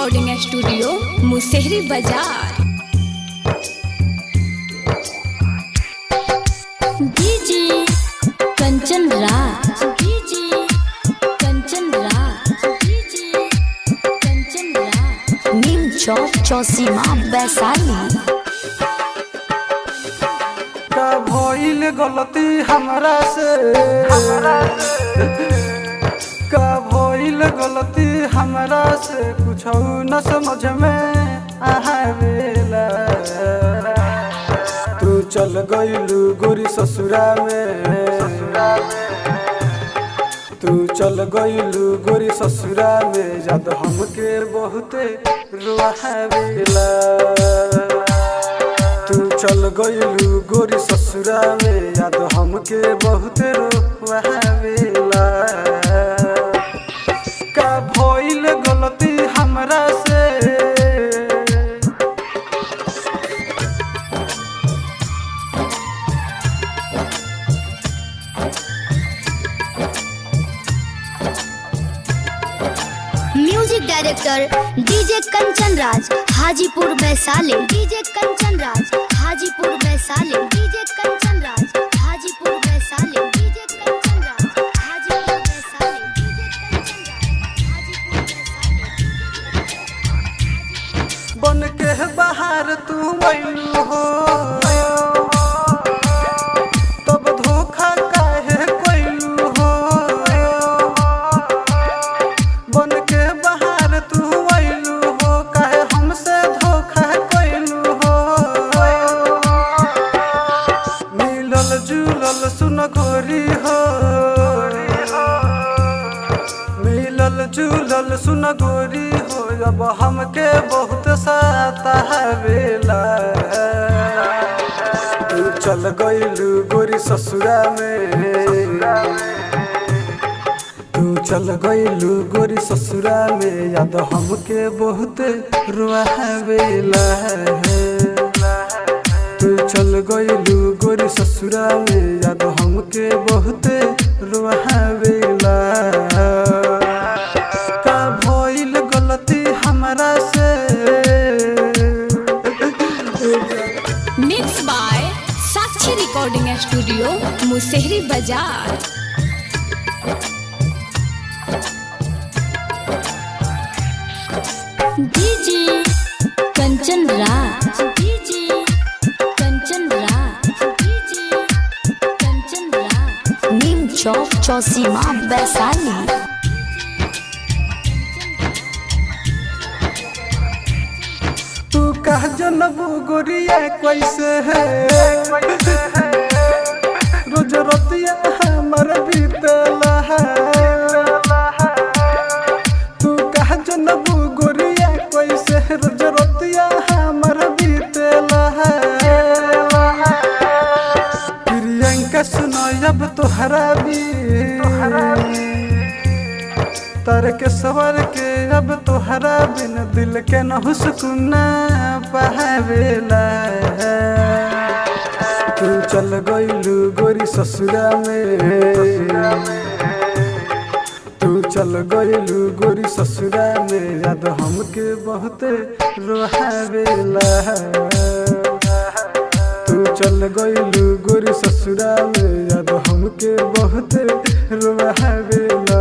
Recording studio Musehri बाजार। DJ Kanchan Raj, DJ Kanchan Raj, DJ Kanchan Raj, Neem Chowk Chausima Vaishali. का भइल गलती हमरा से, का भइल गलती हमरा से, कुछ न समझ में आवेला। तू चल गइलू गोरी ससुरा में, तू चल गइलू गोरी ससुरा में, याद हमके बहुते रुआवेला। तू चल गइलू गोरी ससुरा में, याद हमके बहुते रुआवेला। का भइल गलती हमरा से, music director DJ Kanchan Raj Hajipur Vaishali, DJ Kanchan Raj Hajipur Vaishali, DJ Kanchan Raj Hajipur Vaishali, DJ Kanchan Raj Hajipur Vaishali, DJ Kanchan Raj Hajipur Vaishali. बन के बाहर तू आइलू हो, तब धोखा काहे कइलू हो। बन के बाहर तू आइलू हो, काहे हमसे धोखा कइलू हो। मिलल जुलल सुन गोरी हो, मिलल जुलल सुन गोरी हो, अब हमके बहुत सतावेला। तू चल गइलू गोरी ससुरा में, तू चल गइलू गोरी ससुरा में, याद हमके बहुत रुआवेला। तू चल गइलू गोरी ससुरा में, याद हमके बहुत रुआवेला। का भइल गलती हमरा से, mix by Sakshi recording studio Musehri बाजार। DJ Kanchan Raj, DJ Kanchan Raj, DJ Kanchan Raj, Neem Chowk Chausima Vaishali. तू कह जनबू गोरिया कैसे है, रोज रतिया हमर बीतला है। तू कह जनबू गोरिया कैसे, रोज रतिया हमर बीतला है। प्रियंका सुनो अब तोहरा भी, तर के सवर के अब तोहरा बिन दिल के न सुकून पावेला। तू चल गइलू गोरी ससुरा में, तू चल गइलू गोरी ससुरा में, याद हमके बहुत रुआवेला। तू चल गइलू गोरी ससुरा में, याद हमके बहुत रुआवेला।